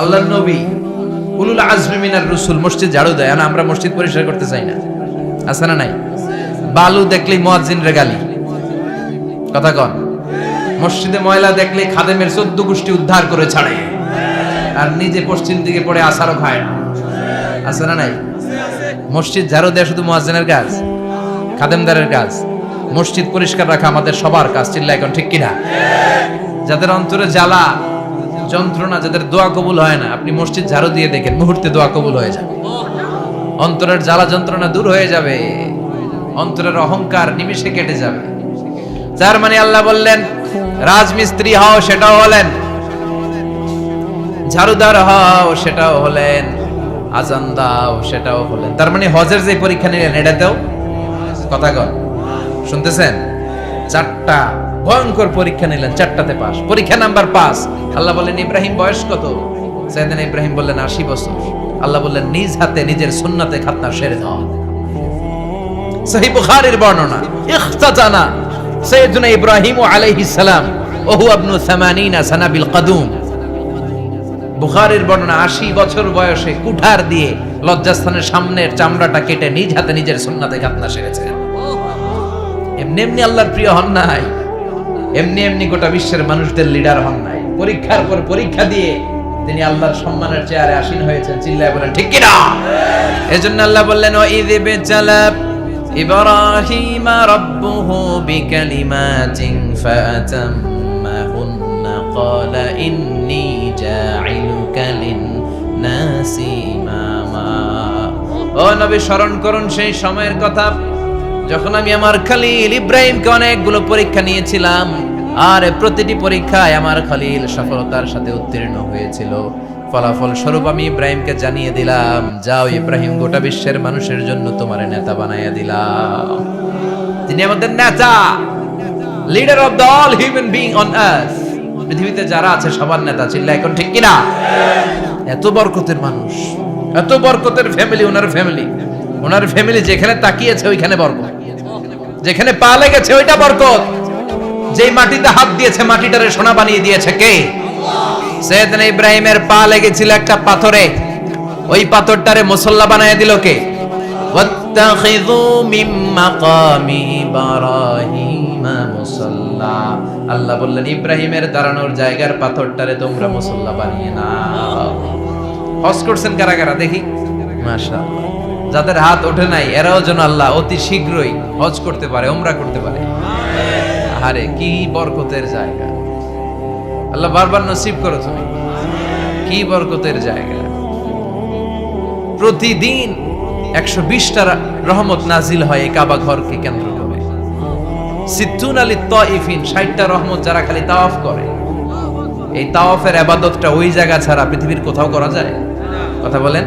আল্লাহর নবী উলুল আজমি মিনার রাসূল মসজিদ ঝাড়ু দেয়, আর আমরা মসজিদ পরিষ্কার করতে চাই না। আছে না নাই? বালু দেখলেই মুয়াজ্জিনরে গালি, কথা কন। মসজিদে ময়লা দেখলে খাদেমের 14 গোষ্ঠী উদ্ধার করে ছাড়ে, আর নিজে পশ্চিম দিকে পড়ে আসারও খায় না। আছে না নাই? মসজিদ ঝাড়ু দেয়া শুধু মুয়াজ্জিনের কাজ, খাদেমদারের কাজ। মসজিদ পরিষ্কার রাখা আমাদের সবার কাজ। চিল্লা এখন ঠিক কিনা? যাদের অন্তরে জ্বালা যন্ত্রণা, যাদের দোয়া কবুল হয় না, আপনি মসজিদ ঝাড়ু দিয়ে দেখেন মুহূর্তে দোয়া কবুল হয়ে যাবে। অন্তরের জ্বালা যন্ত্রণা দূর হয়ে যাবে, অন্তরের অহংকার নিমিষে কেটে যাবে। যার মানে আল্লাহ বললেন রাজমিস্ত্রি হও, সেটাও হলেন, ঝাড়ুদার হও, সেটাও হলেন, আজান দাও, সেটাও হলেন। তার মানে হজের যে পরীক্ষা নিলেন এটাতেও, কথা কন, শুনতেছেন? 4টা ভয়ঙ্কর পরীক্ষা নিলেন, 4টাতে পাস। পরীক্ষা নাম্বার 5। আল্লাহ বললেন ইব্রাহিম বয়স কত? সাইয়েদনা ইব্রাহিম বললেন 80 বছর। আল্লাহ বললেন নিজ হাতে নিজের সুন্নাতে খাতনা সেরে দাও। সহিহ বুখারীর বর্ণনা, ইখতাতানা সাইয়েদনা ইব্রাহিম আলাইহিস সালাম ওয়া হুয়া ইবনু 80 সানা বিল কদুম। বুখারীর বর্ণনা, 80 বছর বয়সে কুঠার দিয়ে লজ্জাস্থানের সামনের চামড়াটা কেটে নিজ হাতে নিজের সুন্নাতে খাতনা সেরেছেন। এমনি এমনি আল্লাহর প্রিয় হন নাই, এমনি এমনি গোটা বিশ্বের মানুষদের লিডার হন নাই। পরীক্ষার পর পরীক্ষা দিয়ে তিনি আল্লাহর সম্মানের চেয়ারে আসীন হয়েছেন। চিল্লায় বলেন ঠিক কিনা? এজন্য আল্লাহ বললেন ওয়াইয বিতালা ইব্রাহিম রাব্বুহু বিকালিমাতিন ফাআতাম্মাহুন্না ক্বালা ইন্নী জাঈলুকা লিন-নাসি ইমামা। ও নবী, স্মরণ করুন সেই সময়ের কথা যখন আমি আমার খলিল ইব্রাহিমকে অনেকগুলো পরীক্ষা নিয়েছিলাম, আর প্রতিটি পরীক্ষায় আমার খলিল সফলতার সাথে উত্তীর্ণ হয়েছিল। ফলাফল স্বরূপ আমি ইব্রাহিমকে জানিয়ে দিলাম, যাও ইব্রাহিম, গোটা বিশ্বের মানুষের জন্য তোমার নেতা বানাইয়া দিলাম। তিনি আমাদের নেতা, leader of the all human being on earth. পৃথিবীতে যারা আছে সবার নেতা। চিল্লা এখন ঠিক কিনা? এত বরকতের মানুষ, এত বরকতের ফ্যামিলি, ওনার ফ্যামিলি যেখানে তাকিয়েছে ওইখানে বরকত, যেখানে পা লেগেছে ওইটা বরকত। যেই মাটিতে হাত দিয়েছে মাটিটারে সোনা বানিয়ে দিয়েছে কে? সাইয়েদনা ইব্রাহিমের পা লেগেছিল একটা পাথরে, ওই পাথরটারে মুসল্লা বানিয়ে দিল কে? ওয়াত্তাখিযু মিন মাকামি ইব্রাহিমা মুসাল্লা। আল্লাহ বললেন ইব্রাহিমের দাঁড়ানোর জায়গার পাথরটারে তোমরা মুসল্লা বানিয়ে নাও। হজ করছেন কারা কারা দেখি? মাশাআল্লাহ। যাদের হাত ওঠে নাই এরাও যেন আল্লাহ অতি শীঘ্রই হজ করতে পারে, উমরা করতে পারে। আরে কি বরকতের জায়গা! আল্লাহ বারবার নসিব করো তুমি। কি বরকতের জায়গা! প্রতিদিন 120টা রহমত নাজিল হয় এই কাবা ঘরকে কেন্দ্র করে। 60 লিত তাইফিন, 60টা রহমত যারা খালি তাওয়াফ করে। এই তাওয়াফের ইবাদতটা ওই জায়গা ছাড়া পৃথিবীর কোথাও করা যায়? কথা বলেন।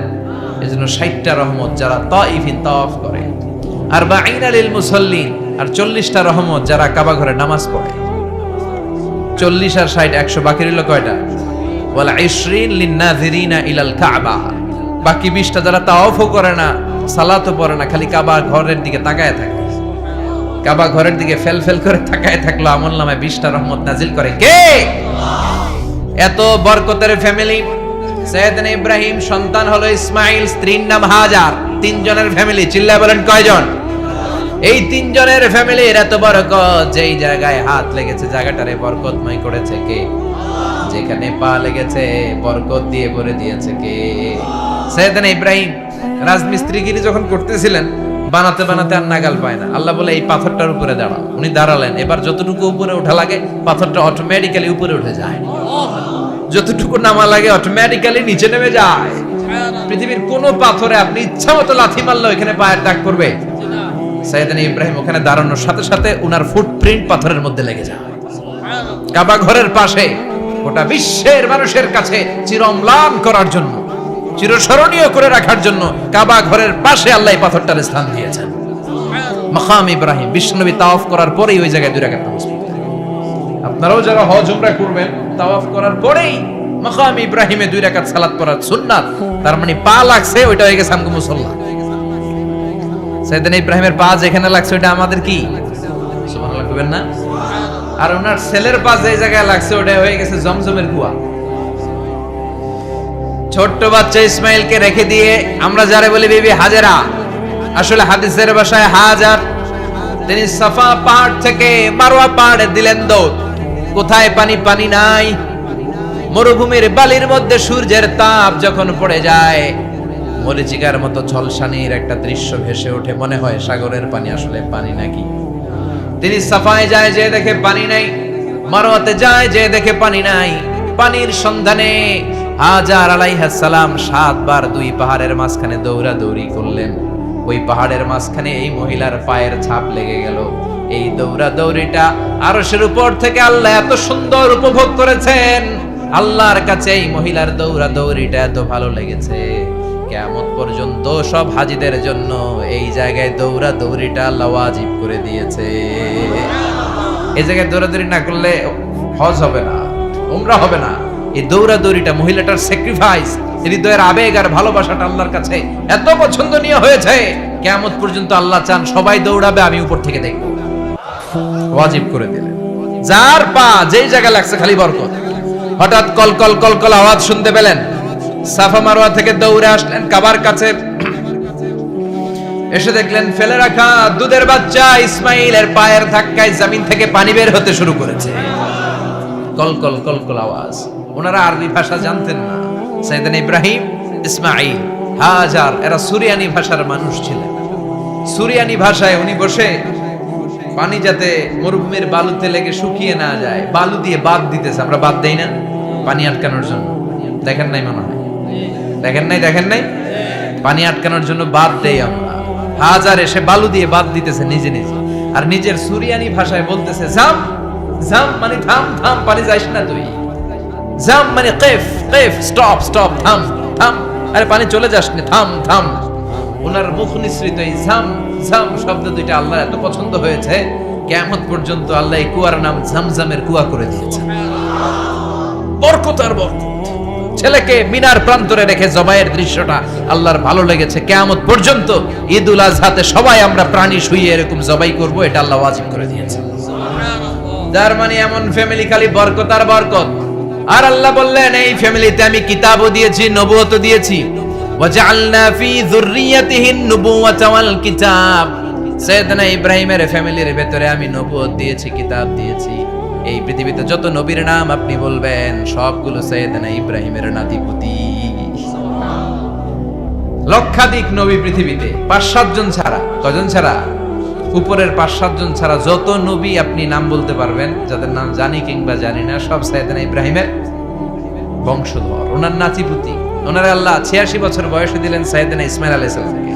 এজন্য 60টা রহমত যারা তাইফিন তাওয়াফ করে, আর 40 লিল মুসাল্লিন, আর 40টা রহমত যারা কাবা ঘরে নামাজ পড়ে। 40 আর 60 100, বাকি রইল কয়টা? ওয়াল 20 লিন নাযিরিনা ইলাল কাবা। বাকি 20টা যারা তাওয়াফও করে না, সালাতও পড়ে না, খালি কাবা ঘরের দিকে তাকায় থাকে। কাবা ঘরের দিকে ফেল করে তাকায় থাকলো, আমলনামায় 20টা রহমত নাজিল করে কে? এত বরকতের ফ্যামিলি। সাইয়েদনা ইব্রাহিম সন্তান হলো ইসমাইল, স্ত্রীর নাম হাজার। 3 জনের ফ্যামিলি। চিল্লায় বলেন কয়জন? এই 3 জনের ফ্যামিলির এত বরকত, যেই জায়গায় হাত লেগেছে জায়গাটারে বরকতময় করেছে কে? যেখানে পা লেগেছে বরকত দিয়ে ভরে দিয়েছে কে? সাইয়েদনা ইব্রাহিম রাজমিস্ত্রিগিরি যখন করতেছিলেন, বানাতে বানাতে আর নাগাল পায় না। আল্লাহ বলে এই পাথরটার উপরে দাঁড়াও। উনি দাঁড়ালেন। এবার যতটুকু উপরে ওঠা লাগে পাথরটা অটোমেটিক্যালি উপরে উঠে যায়, যতটুকু নামা লাগে অটোমেটিক্যালি নিচে নেমে যায়। পৃথিবীর কোন পাথরে আপনি ইচ্ছা মতো লাথি মারলে ওখানে পায়ের দাগ পড়বে? সাইয়েদনা ইব্রাহিম ওখানে দাঁড়ানোর সাথে সাথে উনার ফুটপ্রিন্ট পাথরের মধ্যে লেগে যায়। কাবা ঘরের পাশে গোটা বিশ্বের মানুষের কাছে চিরম্লান করার জন্য, চিরস্মরণীয় করে রাখার জন্য কাবা ঘরের পাশে আল্লাহ এই পাথরটার স্থান দিয়েছেন। মাকাম ইব্রাহিম। বিশ্বনবী তাওয়াফ করার পরেই ওই জায়গায় 2 রাকাত নামাজ পড়তেন। আপনারাও যারা হজ উমরা করবেন, তাওয়াফ করার পরেই মাকাম ইব্রাহিমে 2 রাকাত সালাত পড়ার সুন্নাত। তার মানে পা লাগছে, ওইটা হয়ে গেছে আমগো মুসাল্লা। সাইয়েদনা ইব্রাহিমের পা যেখানে লাগছে ওটা আমাদের কি? সুবহানাল্লাহ কইবেন না? আর ওনার ছেলের পা যে জায়গায় লাগছে ওটা হয়ে গেছে জমজমের কুয়া। ছোট্ট বাচ্চা ইসমাইলকে রেখে দিয়ে আমরা যারা বলি বিবি হাজেরা, আসলে হাদিসের ভাষায় হাজার, তিনি সাফা পাহাড় থেকে মারওয়া পাহাড়ে দিলেন দৌড়। কোথায় পানি? পানি নাই। মরুভূমির বালির মধ্যে সূর্যের তাপ যখন পড়ে যায়, মরিচিকার মতো ঝলসানির একটা দৃশ্য ভেসে ওঠে, মনে হয় সাগরের পানি আসলে পানি নাকি। তিনি সাফায় যায়, যে দেখে পানি নাই। মারওয়াতে যায়, যে দেখে পানি নাই। পানির সন্ধানে হাজার আলাইহিস সালাম 7 বার 2 পাহাড়ের মাঝখানে দৌড়াদৌড়ি করলেন। ওই পাহাড়ের মাঝখানে এই মহিলার পায়ের ছাপ লেগে গেল। এই দৌড়াদৌড়িটা আরশের উপর থেকে আল্লাহ এত সুন্দর উপভোগ করেছেন। আল্লাহর কাছে এই মহিলার দৌড়াদৌড়িটা এত ভালো লেগেছে, কিয়ামত পর্যন্ত সব হাজীদের জন্য এই জায়গায় দৌড়াদৌড়িটা আল্লাহ ওয়াজিব করে দিয়েছে। এই জায়গায় দৌড়াদৌড়ি না করলে হজ হবে না, উমরা হবে না। এই দৌড়াদৌড়িটা, মহিলাটার স্যাক্রিফাইস, হৃদয়ের আবেগ আর ভালোবাসাটা আল্লাহর কাছে এত পছন্দনীয় হয়েছে, কিয়ামত পর্যন্ত আল্লাহ চান সবাই দৌড়াবে, আমি উপর থেকে দেখব। ওয়াজিব করে দিলেন। যার পা যেই জায়গায় লাগছে খালি বরকত। হঠাৎ কলকল কলকল আওয়াজ শুনতে পেলেন। সাফা মারওয়া থেকে দৌড়ে আসলেন কাবার কাছে। এসে দেখলেন ফেলে রাখা দুধের বাচ্চা ইসমাইলের পায়ের ধাক্কায় জমিন থেকে পানি বের হতে শুরু করেছে। কলকল কলকল আওয়াজ। ওনারা আরবি ভাষা জানতেন না। সাইয়েদনা ইব্রাহিম, ইসমাইল, হাজার এরা সুরিয়ানি ভাষার মানুষ ছিলেন। সুরিয়ানি ভাষায় উনি বসে পানি যাতে মরুভূমির বালুতে লেগে শুকিয়ে না যায়, বালু দিয়ে বাঁধ দিতেছে। আমরা বাঁধ দেই না পানি আটকানোর জন্য? দেখেন নাই মনে হয়? দেখেন নাই? পানি আটকানোর জন্য বাঁধ দেই আমরা। হাজার এসে বালু দিয়ে বাঁধ দিতেছে নিজে নিজে, আর নিজের সুরিয়ানি ভাষায় বলতেছে জাম জাম, মানে থাম থাম, পানি যাইস না তুই। জাম মানে কেফ কেফ, স্টপ স্টপ, থাম থাম, আরে পানি চলে যাস না, থাম থাম। ওনার মুখ নিঃসৃত এই জাম জাম শব্দ দুইটা আল্লাহ এত পছন্দ হয়েছে, কিয়ামত পর্যন্ত আল্লাহ এই কুয়ার নাম জামজামের কুয়া করে দিয়েছে। বরকত আর বরকত। ছেলেকে মিনার প্রান্তরে রেখে জবাইয়ের দৃশ্যটা আল্লাহর ভালো লেগেছে। কিয়ামত পর্যন্ত ঈদুল আজহাতে সবাই আমরা প্রাণী শুইয়ে এরকম জবাই করব, এটা আল্লাহ ওয়াজিব করে দিয়েছে। যার মানে এমন ফ্যামিলি খালি বরকত আর বরকত। আর আল্লাহ বললেন এই ফ্যামিলিতে আমি কিতাবও দিয়েছি, নবুয়তও দিয়েছি। ওয়াজআলনা ফি যুররিয়াতিহি নুবুওয়াতা ওয়াল কিতাব। সাইয়েদনা ইব্রাহিমের ফ্যামিলির ভেতরে আমি নবুয়ত দিয়েছি, কিতাব দিয়েছি। এই পৃথিবীতে যত নবীর নাম আপনি বলবেন সবগুলো সাইয়েদনা ইব্রাহিমের নাতিপুতি। লক্ষাধিক নবী পৃথিবীতে, 5-7 জন ছাড়া। কজন ছাড়া? উপরের 5-7 জন ছাড়া যত নবী আপনি নাম বলতে পারবেন, যাদের নাম জানি কিংবা জানি না, সব সাইয়েদনা ইব্রাহিমের বংশধর, ওনার নাতিপুতি। ওনার আল্লাহ 86 বছর বয়সে দিলেন সাইয়েদনা ইসমাইল আলাইহিস সালামকে।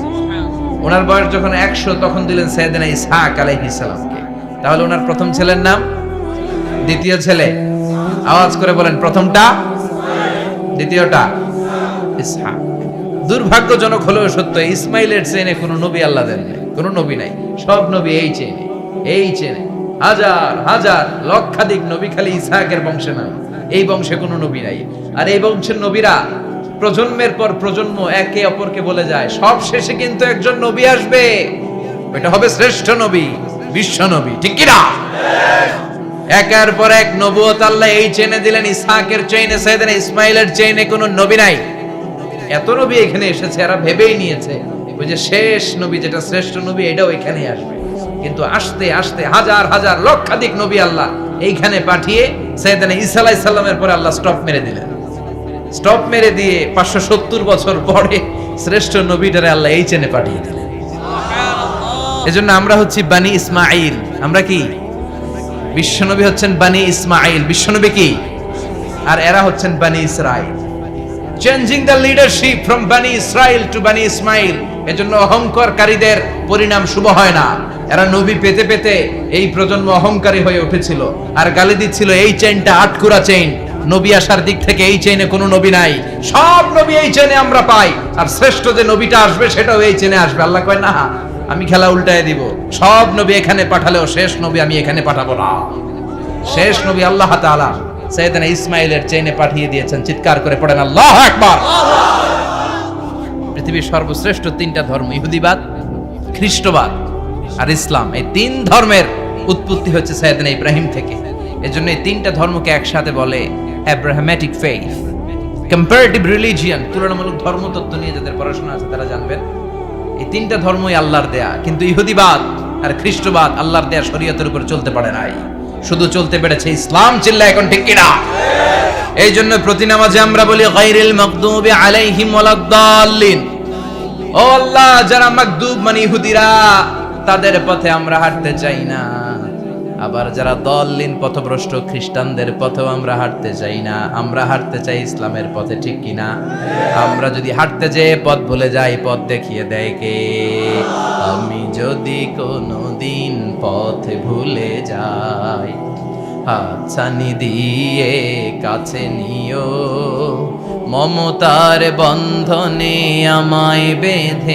ওনার বয়স যখন 100 তখন দিলেন সাইয়েদনা ইসহাক আলাইহিস সালামকে। তাহলে ওনার প্রথম ছেলের নাম? দ্বিতীয় ছেলে? আওয়াজ করে বলেন, প্রথমটা? দ্বিতীয়টা? ইসহাক। দুর্ভাগ্যজনক হলেও সত্য, ইসমাইলের চেনে কোনো নবী আল্লাহ দেন নাই, কোনো নবী নাই। সব নবী এই চেনে। হাজার হাজার লক্ষাধিক নবী খালি ইসহাকের বংশে নাই। এই বংশে কোনো নবী নাই। আর এই বংশের নবীরা প্রজন্মের পর প্রজন্ম একে অপরকে বলে যায়, সব শেষে কিন্তু একজন নবী আসবে, এটা হবে শ্রেষ্ঠ নবী, বিশ্ব নবী। ঠিক কি না? একের পর এক নবুয়ত আল্লাহ এই চেনে দিলেন। ইসহাকের চেইনে, সাইয়েদনা ইসমাইলের চেইনে কোনো নবী নাই। এত নবী এখানে এসেছে, এরা ভেবেই নিয়েছে ওই যে শেষ নবী, যেটা শ্রেষ্ঠ নবী, এটাও এখানেই আসবে। কিন্তু আস্তে আস্তে হাজার হাজার লক্ষাধিক নবী আল্লাহ এইখানে পাঠিয়ে সাইয়েদনা ঈসা আলাইহিস সালামের পরে আল্লাহ স্টপ মেরে দিলেন। স্টপ মেরে দিয়ে 570 বছর পরে শ্রেষ্ঠ নবীটারে আল্লাহ এই চেনে পাঠিয়ে দিলেন। এজন্য আমরা হচ্ছি বানি ইসমাইল। আমরা কি? বিশ্বনবী হচ্ছেন বানি ইসমাইল। বিশ্বনবী কি? আর এরা হচ্ছেন বানি Israil. Changing the leadership from বানি ইসরাইল টু বানি ইসমাইল। এজন্য অহংকারকারীদের পরিণাম শুভ হয় না। এরা নবী পেতে পেতে এই প্রজন্ম অহংকারী হয়ে উঠেছিল, আর গালি দিচ্ছিল এই চেইনটা আটকুরা চেইন, নবী আসার দিক থেকে এই চেইনে কোনো নবী নাই, সব নবী এই চেইনে আমরা পাই, আর শ্রেষ্ঠ যে নবীটা আসবে সেটাও এই চেইনে আসবে। আল্লাহ কয় না, আমি খেলা উল্টায় দিব, সব নবী এখানে পাঠালেও শেষ নবী আমি এখানে পাঠাবো না। শেষ নবী আল্লাহ তাআলা সাইয়েদনা ইসমাইলের চেইনে পাঠিয়ে দিয়েছেন। চিৎকার করে পড়েন আল্লাহু আকবার। পৃথিবীর সর্বশ্রেষ্ঠ 3টা ধর্ম, ইহুদিবাদ, খ্রিস্টবাদ আর ইসলাম, এই 3 ধর্মের উৎপত্তি হচ্ছে সাইয়েদনা ইব্রাহিম থেকে। এজন্য এই 3টা ধর্মকে একসাথে বলে অ্যাব্রাহামেটিক ফেইথ। কম্পারেটিভ রিলিজিয়ান, তুলনামূলক ধর্মতত্ত্ব নিয়ে যাদের পড়াশোনা আছে তারা জানবেন এই তিনটা ধর্মই আল্লাহর দেয়া, কিন্তু ইহুদিবাদ আর খ্রিস্টবাদ আল্লাহর দেয়া শরীয়তের উপর চলতে পারে নাই, শুধু চলতে পেরেছে ইসলাম। চিল্লা এখন ঠিক কিনা? এই জন্য প্রতি নামাজে আমরা বলি গায়রিল মাগদুবি আলাইহিম ওয়ালাদ-দাল্লিন। ও আল্লাহ, যারা মাগদুব মানে ইহুদিরা, তাদের পথে আমরা হাঁটতে চাই না। আবার যারা দল্লিন পথভ্রষ্ট খ্রিস্টানদের পথেও আমরা হাঁটতে চাই না, আমরা হাঁটতে চাই ইসলামের পথে, ঠিক কিনা? আমরা যদি হাঁটতে যেয়ে পথ ভুলে যাই, পথ দেখিয়ে দেয় কে? আমি যদি কোনোদিন পথ ভুলে যাই, হাতছানি দিয়ে কাছে নিও, মমতার বন্ধনে আমায় বেঁধে